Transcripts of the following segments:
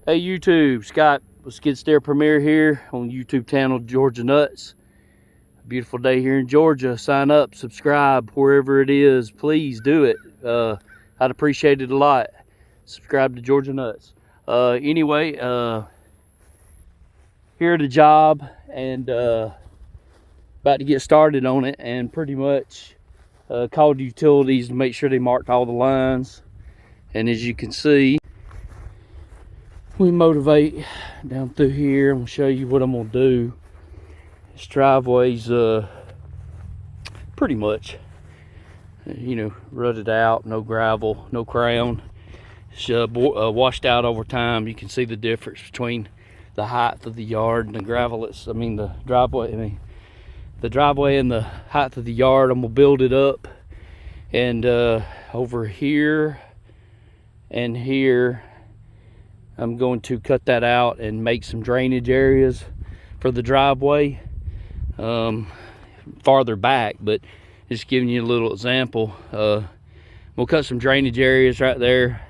Hey YouTube, Scott with Skid Steer Premier here on YouTube channel Georgia Nuts. Beautiful day here in Georgia. Sign up, subscribe, wherever it is. Please do it. I'd appreciate it a lot. Subscribe to Georgia Nuts. Anyway, here at the job and about to get started on it, and pretty much called utilities to make sure they marked all the lines. And as you can see, we motivate down through here. I'm gonna show you what I'm gonna do. This driveway's pretty much, rutted out, no gravel, no crown. It's washed out over time. You can see the difference between the height of the yard and the gravel. The driveway and the height of the yard. I'm gonna build it up, and over here and here, I'm going to cut that out and make some drainage areas for the driveway farther back, but just giving you a little example. We'll cut some drainage areas right there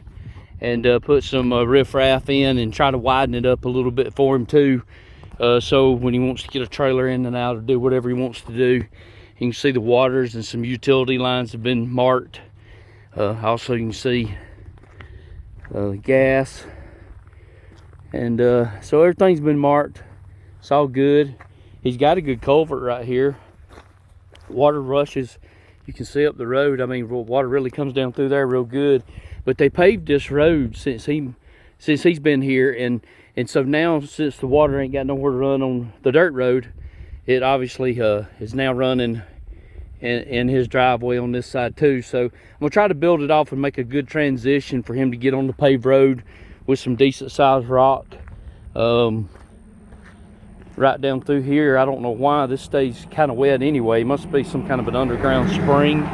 and put some riffraff in and try to widen it up a little bit for him too, so when he wants to get a trailer in and out or do whatever he wants to do, you can see the waters and some utility lines have been marked. Also you can see the gas. And so everything's been marked. It's all good. He's got a good culvert right here. Water rushes, you can see up the road. Water really comes down through there real good. But they paved this road since he's been here, and so now, since the water ain't got nowhere to run on the dirt road, it obviously is now running in his driveway on this side too. So I'm gonna try to build it off and make a good transition for him to get on the paved road with some decent sized rock. Right down through here, I don't know why this stays kind of wet anyway. It must be some kind of an underground spring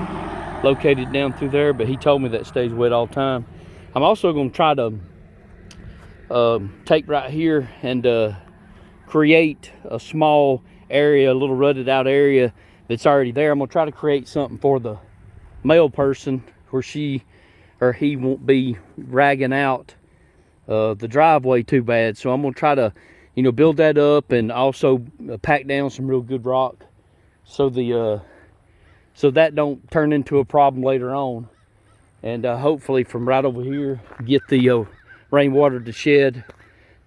located down through there, but he told me that stays wet all the time. I'm also going to try to take right here and create a small area, a little rutted out area that's already there. I'm going to try to create something for the male person where she or he won't be ragging out the driveway too bad. So I'm gonna try to build that up, and also pack down some real good rock so so that don't turn into a problem later on. And hopefully from right over here get the rainwater to shed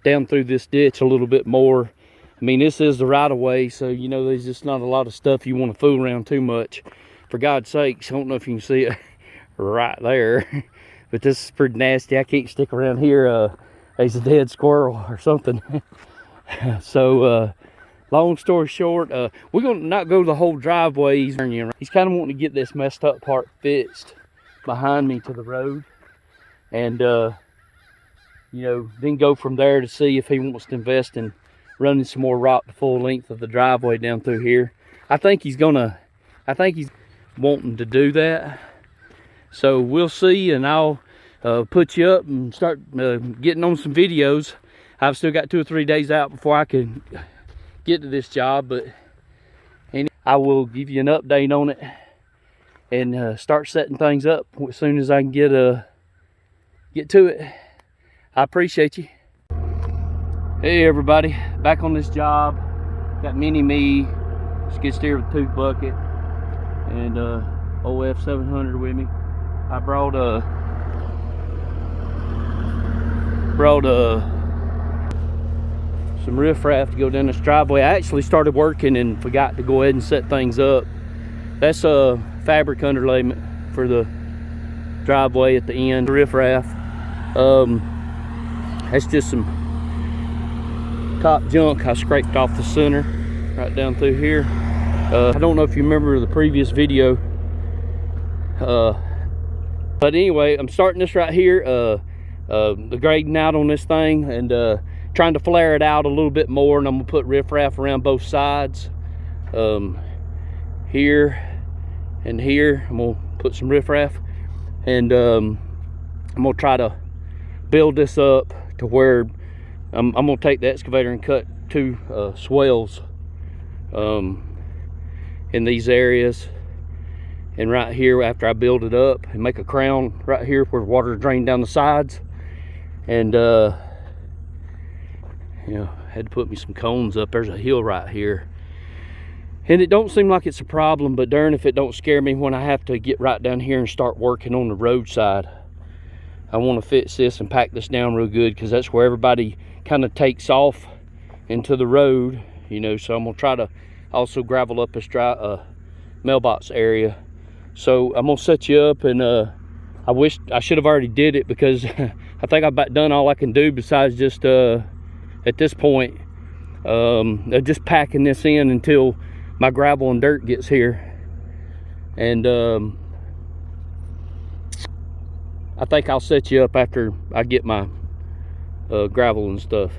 down through this ditch a little bit more. This is the right of way, so there's just not a lot of stuff you want to fool around too much. For God's sakes, I don't know if you can see it right there. But this is pretty nasty. I can't stick around here. There's a dead squirrel or something. So, long story short, we're going to not go the whole driveway. He's kind of wanting to get this messed up part fixed behind me to the road. And, then go from there to see if he wants to invest in running some more rock the full length of the driveway down through here. I think he's wanting to do that. So we'll see, and I'll put you up and start getting on some videos. I've still got 2 or 3 days out before I can get to this job, but I will give you an update on it and start setting things up as soon as I can get to it. I appreciate you. Hey everybody, back on this job. Got mini me, skid steer with tooth bucket, and OF 700 with me. I brought some riffraff to go down this driveway. I actually started working and forgot to go ahead and set things up. That's a fabric underlayment for the driveway at the end. Riffraff. That's just some top junk I scraped off the center right down through here. I don't know if you remember the previous video. But anyway, I'm starting this right here, the grading out on this thing, and trying to flare it out a little bit more, and I'm gonna put riffraff around both sides. Here and here, I'm gonna put some riffraff, and I'm gonna try to build this up to where I'm gonna take the excavator and cut 2 swells in these areas. And right here, after I build it up, and make a crown right here where water drains down the sides, and You know, had to put me some cones up. There's a hill right here. And it don't seem like it's a problem, but darn if it don't scare me when I have to get right down here and start working on the roadside. I want to fix this and pack this down real good, because that's where everybody kind of takes off into the road, you know. So I'm gonna try to also gravel up this mailbox area. So I'm gonna set you up, and I wish I should have already did it, because I think I've about done all I can do besides just at this point just packing this in until my gravel and dirt gets here. And I think I'll set you up after I get my gravel and stuff.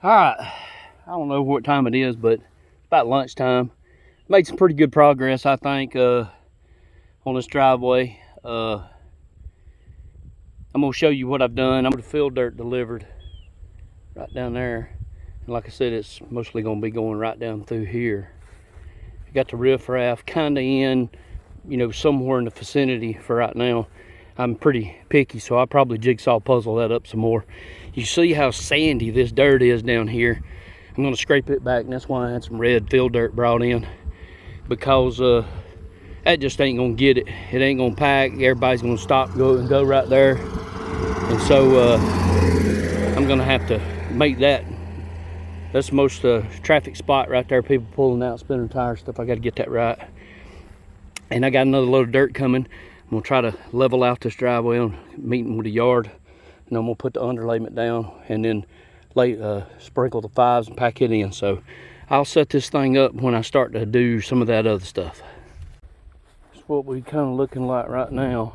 All right, I don't know what time it is, but it's about lunchtime. Made some pretty good progress, I think, on this driveway. I'm gonna show you what I've done. I'm gonna fill dirt delivered right down there. And like I said, it's mostly gonna be going right down through here. I got the riffraff kind of in, you know, somewhere in the vicinity for right now. I'm pretty picky, so I'll probably jigsaw puzzle that up some more. You see how sandy this dirt is down here. I'm gonna scrape it back, and that's why I had some red fill dirt brought in, because that just ain't gonna get it. It ain't gonna pack. Everybody's gonna stop, go right there. And so I'm gonna have to make that. That's the most traffic spot right there. People pulling out, spinning tires, stuff. I gotta get that right. And I got another load of dirt coming. I'm gonna try to level out this driveway on meeting with the yard, and I'm gonna put the underlayment down, and then sprinkle the fives and pack it in. So I'll set this thing up when I start to do some of that other stuff. That's what we kind of looking like right now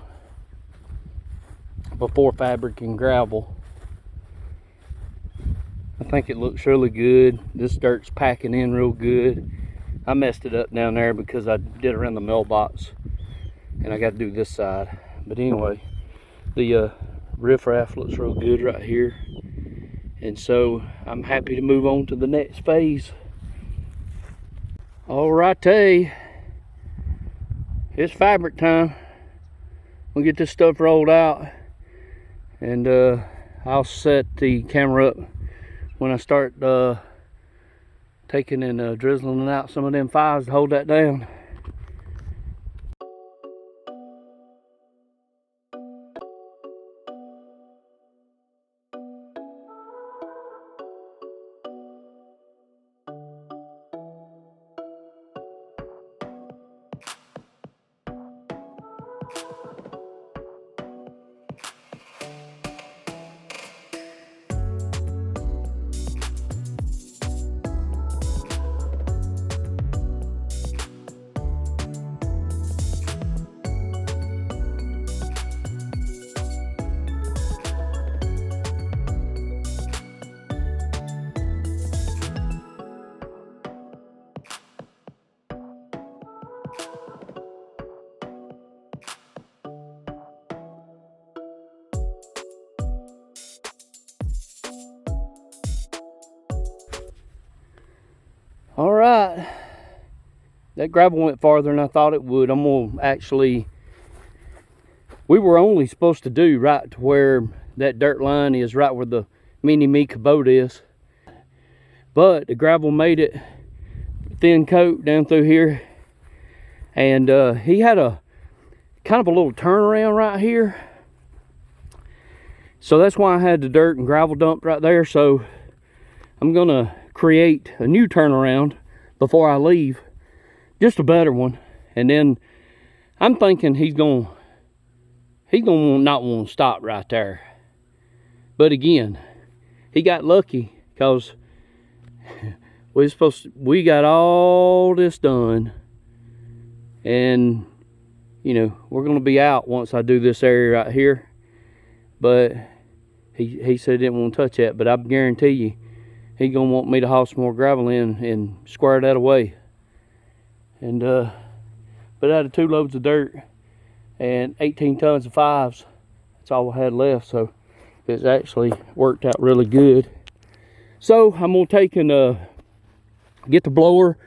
before fabric and gravel. I think it looks really good. This dirt's packing in real good. I messed it up down there because I did around the mailbox, and I got to do this side. But anyway, the riffraff looks real good right here, and so I'm happy to move on to the next phase. All right, it's fabric time. We'll get this stuff rolled out, and I'll set the camera up when I start taking and drizzling out some of them fives to hold that down. right. That gravel went farther than I thought it would. I'm gonna actually, we were only supposed to do right to where that dirt line is, right where the mini me Kubota is. But the gravel made it thin coat down through here. And he had a kind of a little turnaround right here. So that's why I had the dirt and gravel dumped right there. So I'm gonna create a new turnaround before I leave, just a better one. And then I'm thinking he's gonna not want to stop right there. But again, he got lucky because we got all this done, and you know, we're gonna be out once I do this area right here. But he said he didn't want to touch that, but I guarantee you he's gonna want me to haul some more gravel in and square that away. And but out of 2 loads of dirt and 18 tons of 5s, that's all I had left. So it's actually worked out really good. So I'm gonna take and get the blower.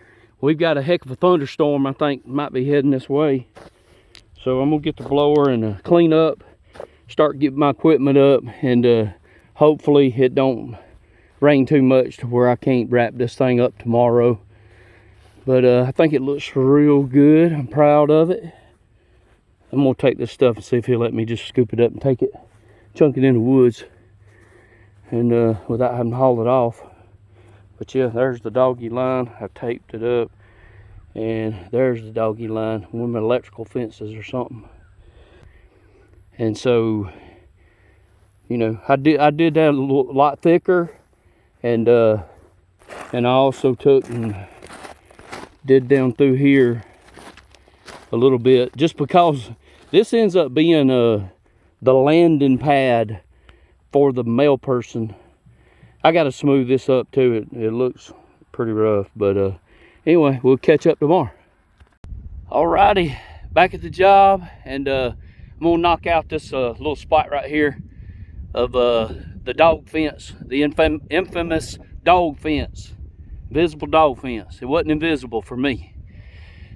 We've got a heck of a thunderstorm, I think, might be heading this way. So I'm gonna get the blower and clean up, start getting my equipment up, and hopefully it don't rain too much to where I can't wrap this thing up tomorrow. But I think it looks real good. I'm proud of it. I'm gonna take this stuff and see if he'll let me just scoop it up and take it, chunk it in the woods, and without having to haul it off. But yeah, there's the doggy line. I've taped it up, and there's the doggy line. One of my electrical fences or something. And so, you know, I did that a lot thicker, and I also took and did down through here a little bit, just because this ends up being the landing pad for the male person. I got to smooth this up too. It looks pretty rough, but anyway, we'll catch up tomorrow. Alrighty, back at the job, and I'm gonna knock out this little spot right here of the dog fence, the infamous dog fence, visible dog fence. It wasn't invisible for me,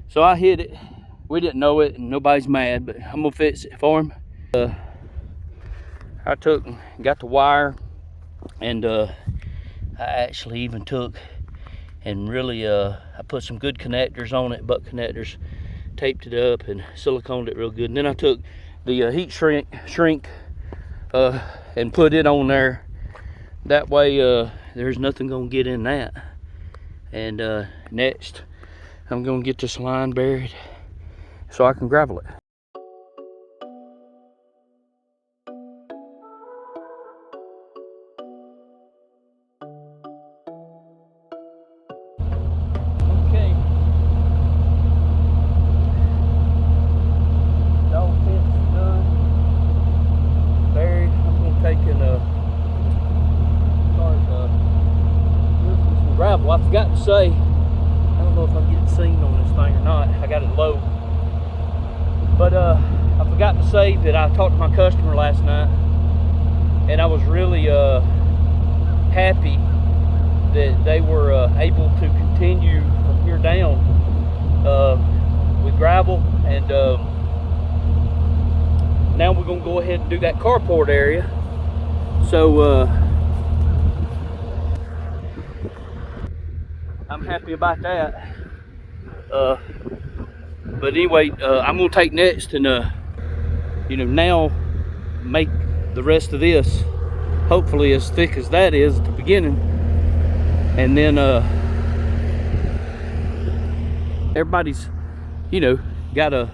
so I hit it. We didn't know it, and nobody's mad, but I'm gonna fix it for him. I took and got the wire, and I actually even took and really I put some good connectors on it, butt connectors, taped it up and siliconed it real good. And then I took the heat shrink and put it on there. That way there's nothing gonna get in that. And next I'm gonna get this line buried so I can gravel it. Gravel. I forgot to say, I don't know if I'm getting seen on this thing or not. I got it low. But I forgot to say that I talked to my customer last night, and I was really happy that they were able to continue from here down with gravel. And now we're going to go ahead and do that carport area. So I'm happy about that. But anyway, I'm gonna take next and you know, now make the rest of this hopefully as thick as that is at the beginning, and then everybody's, you know, got a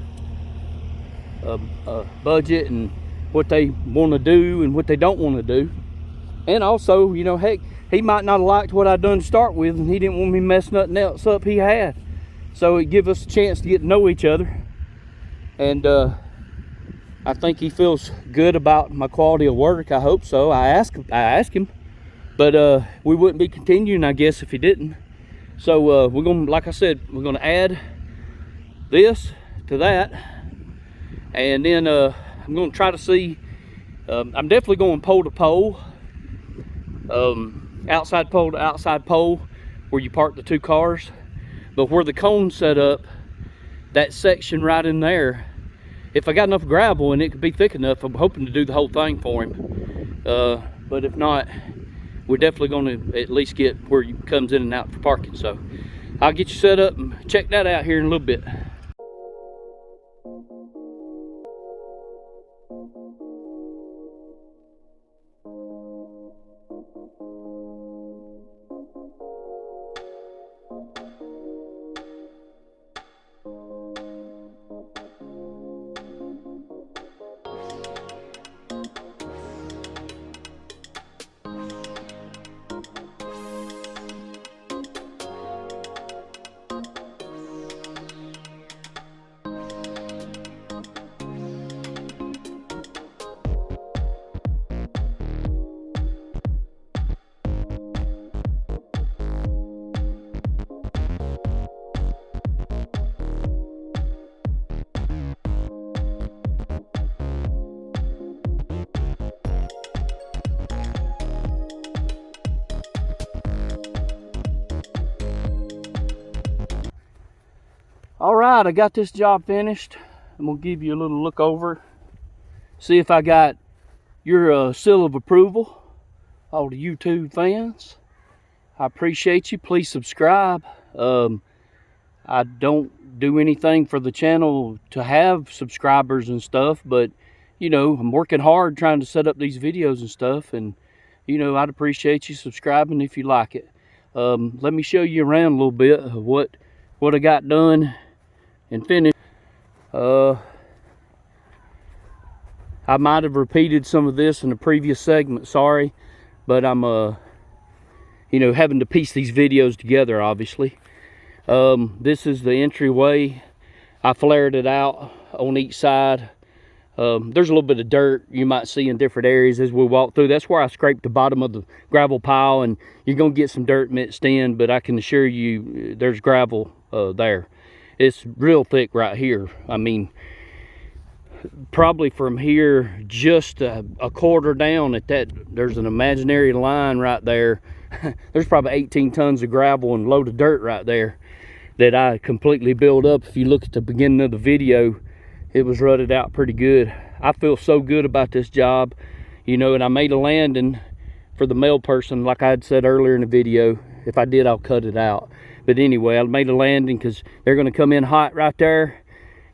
budget and what they want to do and what they don't want to do. And also, you know, heck, he might not have liked what I done to start with, and he didn't want me to mess nothing else up he had. So it give us a chance to get to know each other. And I think he feels good about my quality of work. I hope so. I asked him, but we wouldn't be continuing, I guess, if he didn't. So we're gonna, like I said, we're gonna add this to that, and then I'm gonna try to see. I'm definitely going pole to pole. Outside pole to outside pole, where you park the 2 cars. But where the cone's set up, that section right in there, if I got enough gravel and it could be thick enough, I'm hoping to do the whole thing for him. But if not, we're definitely going to at least get where he comes in and out for parking. So I'll get you set up and check that out here in a little bit. All right, I got this job finished. I'm gonna give you a little look over, see if I got your seal of approval. All the YouTube fans, I appreciate you. Please subscribe. I don't do anything for the channel to have subscribers and stuff, but you know, I'm working hard trying to set up these videos and stuff, and you know, I'd appreciate you subscribing if you like it. Let me show you around a little bit of what I got done and finished. I might have repeated some of this in the previous segment, sorry, but I'm you know, having to piece these videos together, obviously. This is the entryway. I flared it out on each side. There's a little bit of dirt you might see in different areas as we walk through. That's where I scraped the bottom of the gravel pile, and you're gonna get some dirt mixed in, but I can assure you there's gravel there. It's real thick right here. I mean, probably from here just a quarter down at that, there's an imaginary line right there. There's probably 18 tons of gravel and load of dirt right there that I completely built up. If you look at the beginning of the video, it was rutted out pretty good. I feel so good about this job, you know, and I made a landing for the mail person like I had said earlier in the video. If I did, I'll cut it out. But anyway, I made a landing because they're going to come in hot right there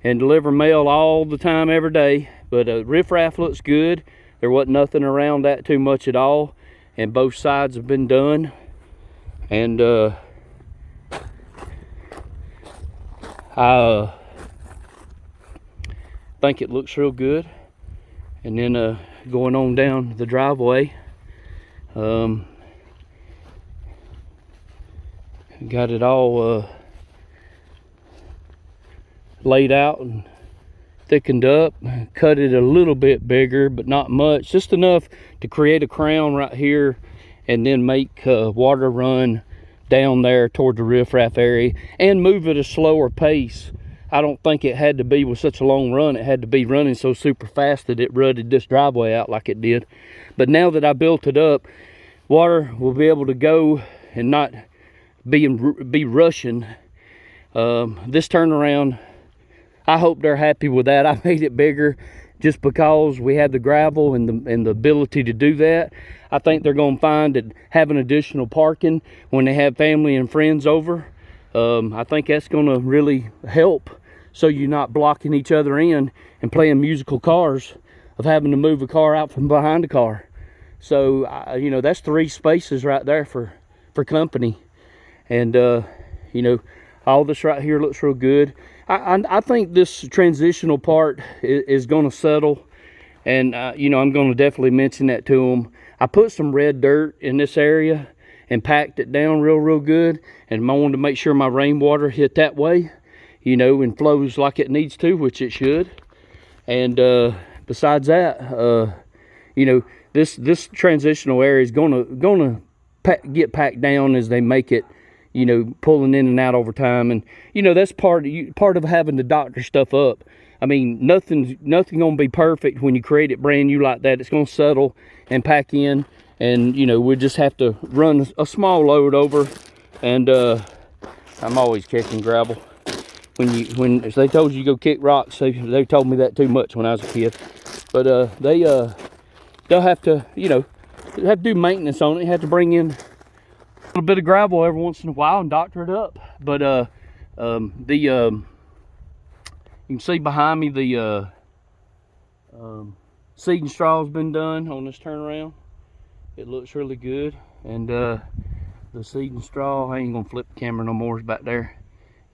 and deliver mail all the time, every day. But riffraff looks good. There wasn't nothing around that too much at all. And both sides have been done. And I think it looks real good. And then going on down the driveway, got it all laid out and thickened up. Cut it a little bit bigger, but not much, just enough to create a crown right here and then make water run down there toward the riffraff area and move at a slower pace. I don't think it had to be with such a long run. It had to be running so super fast that it rutted this driveway out like it did. But now that I built it up, water will be able to go and not be rushing. This turnaround, I hope they're happy with that. I made it bigger just because we had the gravel and the ability to do that. I think they're going to find that having additional parking when they have family and friends over, I think that's going to really help, so you're not blocking each other in and playing musical cars of having to move a car out from behind a car. So you know, that's 3 spaces right there for company. And you know, all this right here looks real good. I think this transitional part is going to settle, and you know, I'm going to definitely mention that to them. I put some red dirt in this area and packed it down real good, and I wanted to make sure my rainwater hit that way, you know, and flows like it needs to, which it should. And besides that, you know, this transitional area is gonna get packed down as they make it, you know, pulling in and out over time. And you know, that's part of having to doctor stuff up. I mean, nothing gonna be perfect when you create it brand new like that. It's gonna settle and pack in, and you know, we just have to run a small load over and I'm always catching gravel. When if they told you to go kick rocks, they told me that too much when I was a kid. But they'll have to, you know, have to do maintenance on it. Have to bring in a little bit of gravel every once in a while and doctor it up. But you can see behind me the seed and straw's been done on this turnaround. It looks really good, and the seed and straw, I ain't gonna flip the camera no more, it's back there.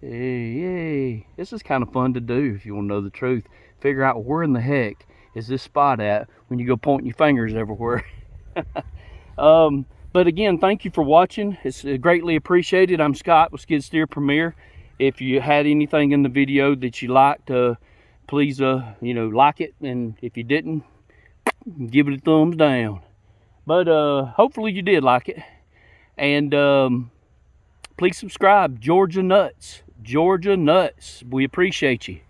Hey, this is kind of fun to do if you want to know the truth. Figure out where in the heck is this spot at when you go pointing your fingers everywhere. But again, thank you for watching. It's greatly appreciated. I'm Scott with Skid Steer Premier. If you had anything in the video that you liked, please you know, like it, and if you didn't, give it a thumbs down. But hopefully you did like it, and please subscribe. Georgia Nuts, we appreciate you.